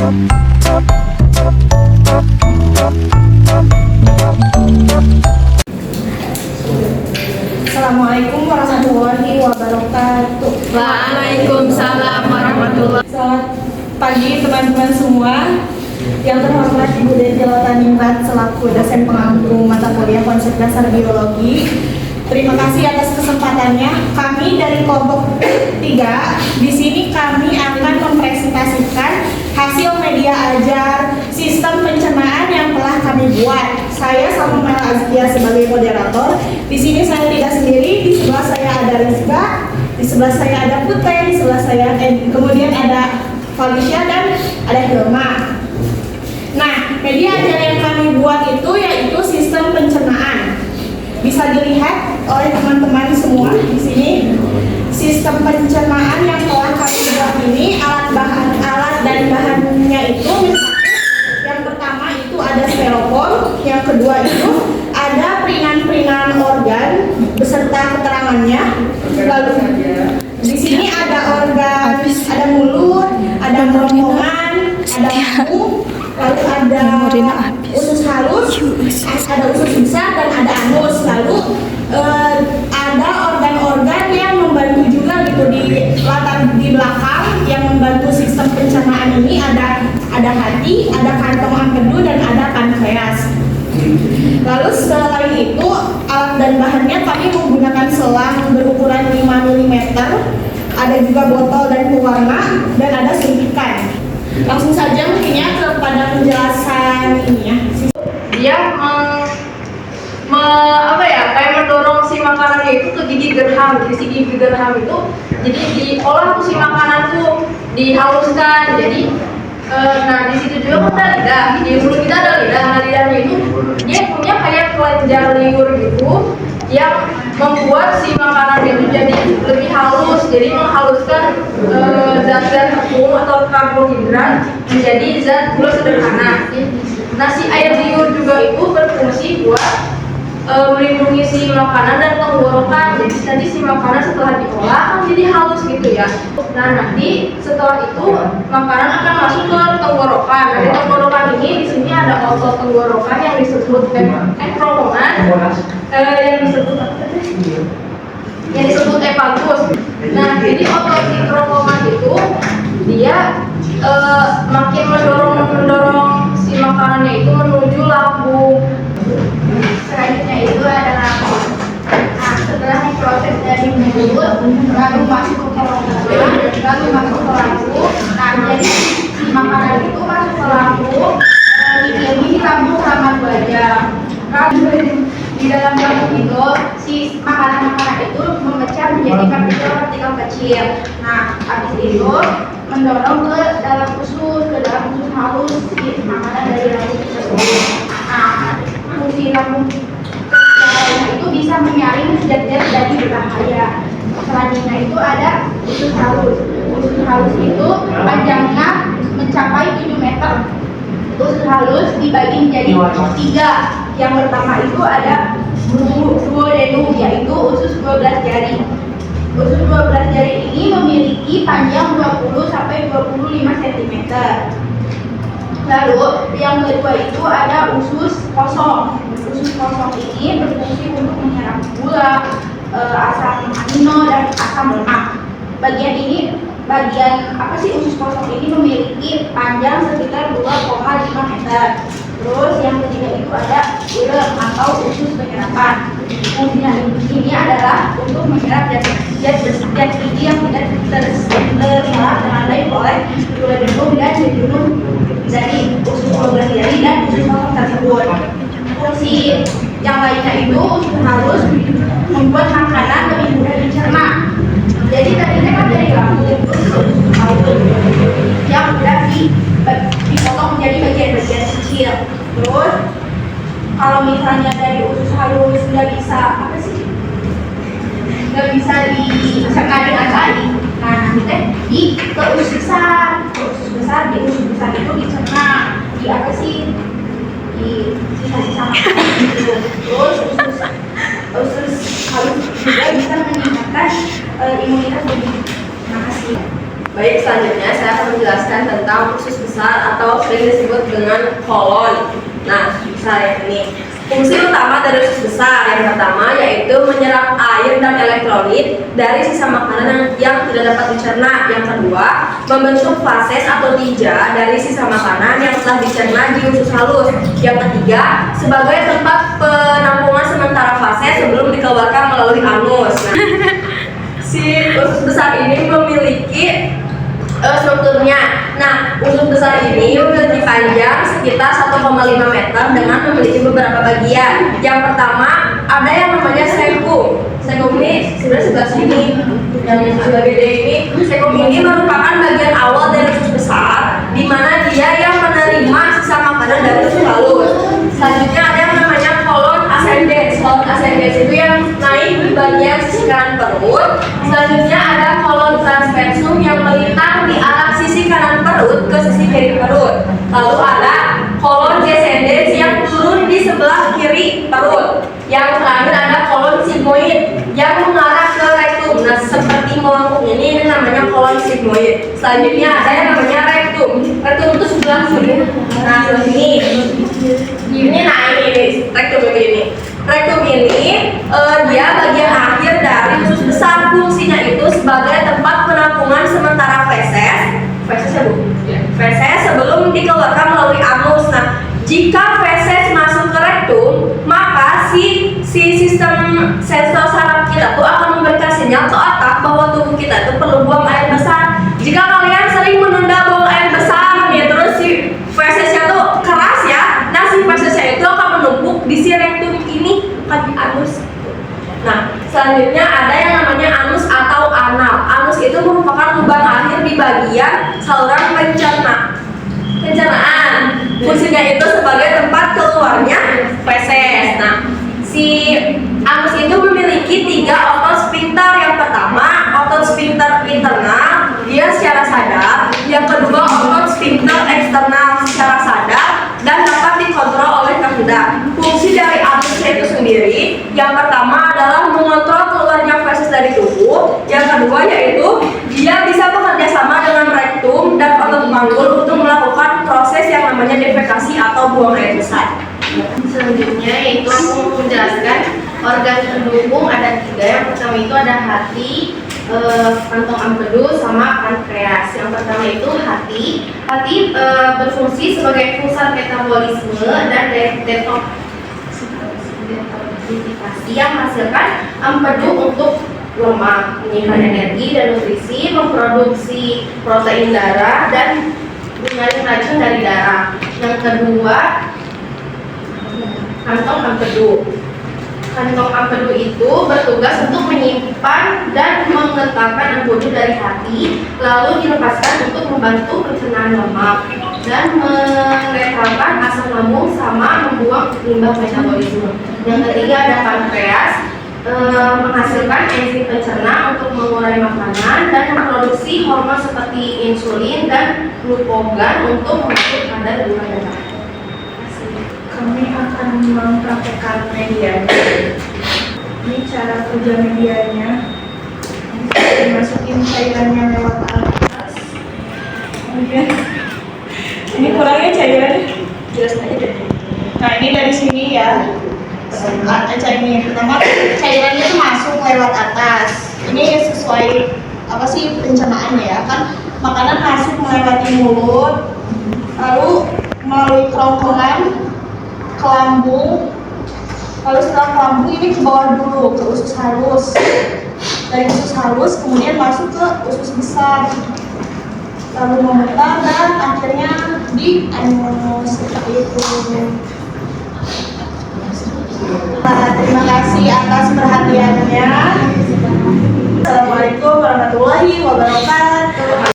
Assalamualaikum warahmatullahi wabarakatuh. Waalaikumsalam warahmatullahi wabarakatuh. Selamat pagi teman-teman semua. Yang terhormat Ibu Denjela Taningrat selaku dosen pengampu mata kuliah konsep dasar biologi. Terima kasih atas kesempatannya. Kami dari kelompok 3 di sini kami akan mempresentasikan hasil media ajar sistem pencernaan yang telah kami buat. Saya Salma Azkia sebagai moderator. Di sini saya tidak sendiri. Di sebelah saya ada Rizka, di sebelah saya ada Putih, di sebelah saya kemudian ada Felicia dan ada Hilma. Nah, media ajar yang kami buat itu yaitu sistem pencernaan. Bisa dilihat oleh teman-teman semua di sini. Sistem pencernaan yang telah kami buat ini alat dan bahannya itu yang pertama itu ada styrofoam, yang kedua itu ada peringan-peringan organ beserta keterangannya. Lalu di sini ada organ, ada mulut, ada kerongkongan, ada lambung, lalu ada usus halus, ada usus besar dan ada anus. Lalu ada organ-organ yang membantu juga gitu di latar di belakang yang membantu sistem pencernaan ini ada hati, ada kantong empedu dan ada pankreas. Lalu selain itu alat dan bahannya kami menggunakan selang berukuran 5 mm, ada juga botol dan pewarna dan ada suntikan. Langsung saja mungkinnya kepada penjelasan ini ya. Dia kayak mendorong si makanannya itu ke gigi gerham. Jadi si gigi gerham itu jadi diolah tuh si makanan tuh dihaluskan. Jadi nah di situ juga kan ada lidah. Di mulut kita ada lidah. Nah lidahnya itu dia punya kayak kelenjar liur gitu yang membuat si makanan itu jadi lebih halus, jadi menghaluskan zat-zat tepung atau karbohidrat menjadi zat gula sederhana. Nah si air liur juga itu berfungsi buat melindungi si makanan dan tenggorokan. Jadi nanti si makanan setelah diolah kan jadi halus gitu ya. Nah nanti setelah itu makanan akan masuk ke tenggorokan. Nah di tenggorokan ini di sini ada otot tenggorokan yang disebut kerongkongan, yang disebut epagus. Nah jadi otot si kerongkongan itu dia makin mendorong si makanannya itu menuju lambung. Selanjutnya itu adalah setelah diproses dari mulut lalu masuk ke kerongkongan, lalu masuk ke lambung. Nah jadi si makanan itu masuk ke lambung, di lambung selama 2 jam. Di dalam lambung itu si makanan-makanan itu memecah menjadi partikel-partikel kecil. Nah habis itu mendorong ke dalam usus halus si makanan dari lambung tersebut. Nah fungsi lambung itu bisa menyaring zat-zat dari berbahaya. Selanjutnya itu ada usus halus. Usus halus itu panjangnya mencapai 7 meter. Usus halus dibagi menjadi 3. Yang pertama itu ada duodenum, yaitu usus 12 jari. Usus 12 jari ini memiliki panjang 20 sampai 25 cm. Lalu yang kedua itu ada usus kosong. Usus kosong ini berfungsi untuk menyerap gula, asam amino dan asam lemak. Bagian apa sih usus kosong ini memiliki panjang sekitar 2,5 meter. Terus yang ketiga itu ada ureum atau usus penyerapan. Fungsinya ini adalah untuk menyerap zat gigi yang tidak terserap dengan baik oleh duodenum dan jejunum dari usus 12 jari dan usus kosong tersebut. Fungsi yang lainnya itu usus halus membuat makanan lebih mudah dicerna. Jadi tadinya kan dari lambung usus halus yang sudah dipotong menjadi bagian-bagian kecil. Terus kalau misalnya dari usus halus nggak bisa dicerna dengan baik, nah nanti ke usus besar. Di usus besar itu dicerna di apa sih? Di sisa-sisa makanan gitu. Terus usus halus juga bisa meningkatkan imunitas tubuh. Terima kasih. Baik, selanjutnya saya akan menjelaskan tentang usus besar atau sering disebut dengan kolon. Nah, saya ini fungsi utama dari usus besar yang pertama yaitu menyerap air dan elektrolit dari sisa makanan yang tidak dapat dicerna. Yang kedua, membentuk fases atau tija dari sisa makanan yang telah dicerna di usus halus. Yang ketiga, sebagai tempat penampungan sementara fases sebelum dikeluarkan melalui anus. Nah, si usus besar ini memiliki strukturnya. Nah, usus besar ini memiliki panjang sekitar 1,5 meter dengan memiliki beberapa bagian. Yang pertama, ada yang namanya sekum. Sekum ini sebenarnya sebelah sini, yang agak gede ini. Sekum ini merupakan bagian awal dari usus besar, di mana dia yang menerima sisa makanan dari usus halus. Selanjutnya ada yang namanya kolon ascendens. Kolon ascendens itu yang naik di bagian sisi kanan perut. Selanjutnya ada kolon transversum yang melintang di arah sisi kanan perut ke sisi kiri perut. Lalu ada kolon descendens yang turun di sebelah kiri perut. Yang terakhir ada kolon sigmoid yang mengarah ke rektum. Nah, seperti melengkung ini namanya kolon sigmoid. Selanjutnya ada yang namanya rektum. Rektum itu sebelah sini. Nah, sebelah sini. Ini rektum ini. Rektum ini dia bagian akhir dari usus besar. Fungsinya itu sebagai tempat penampungan sementara feses. Feses ya, Bu? Feses sebelum dikeluarkan melalui anus. Nah, jika feses masuk ke rektum, maka si sistem sensor saraf kita tuh akan memberikan sinyal ke otak bahwa tubuh kita itu perlu buang air besar. Jika kalian sering menunda buang air besar nih, terus si fesesnya tuh keras ya, nah si fesesnya itu akan menumpuk di si rektum ini, bukan di anus. Nah, selanjutnya ada yang namanya anus atau anal. Anus itu merupakan lubang akhir di bagian saluran pencernaan. Fungsinya itu sebagai tempat keluarnya feses. Nah, si anus itu memiliki 3 otot sphincter. Yang pertama, otot sphincter internal, dia secara sadar. Yang kedua, otot sphincter eksternal secara sadar dan dapat dikontrol oleh kehendak. Fungsi dari anusnya itu sendiri, yang pertama adalah mengontrol keluarnya feses dari tubuh. Yang kedua yaitu dia bisa bekerja sama dengan rektum dan otot panggul untuk melakukan proses yang namanya defekasi atau buang air besar. Selanjutnya yaitu aku menjelaskan organ pendukung ada 3. Yang pertama itu ada hati, kantong empedu sama pankreas. Yang pertama itu hati. Hati berfungsi sebagai pusat metabolisme dan detoksifikasi yang menghasilkan empedu untuk lemak, menyimpan energi dan nutrisi, memproduksi protein darah dan menyaring racun dari darah. Yang kedua, kantong empedu. Kantong empedu itu bertugas untuk menyimpan dan mengentalkan empedu dari hati, lalu dilepaskan untuk membantu pencernaan lemak dan menetralkan asam lambung sama membuang limbah metabolisme. Yang ketiga ada pankreas, menghasilkan enzim pencerna untuk mengurai makanan dan memproduksi hormon seperti insulin dan glukagon untuk mengatur kadar gula darah. Kami akan mempraktekkan medianya. Ini cara kerja medianya. Dimasukin cairannya lewat atas. Kemudian ini kurangnya cairan. Jelas aja deh. Nah, ini dari sini ya. Cairannya pertama cairannya tuh masuk lewat atas. Ini sesuai apa sih pencernaannya ya, kan makanan masuk melewati mulut, lalu melalui kerongkongan ke lambung, lalu setelah ke lambung ini ke bawah dulu ke usus halus. Dari usus halus kemudian masuk ke usus besar, lalu memutar dan akhirnya di anus seperti itu. Terima kasih atas perhatiannya. Assalamualaikum warahmatullahi wabarakatuh.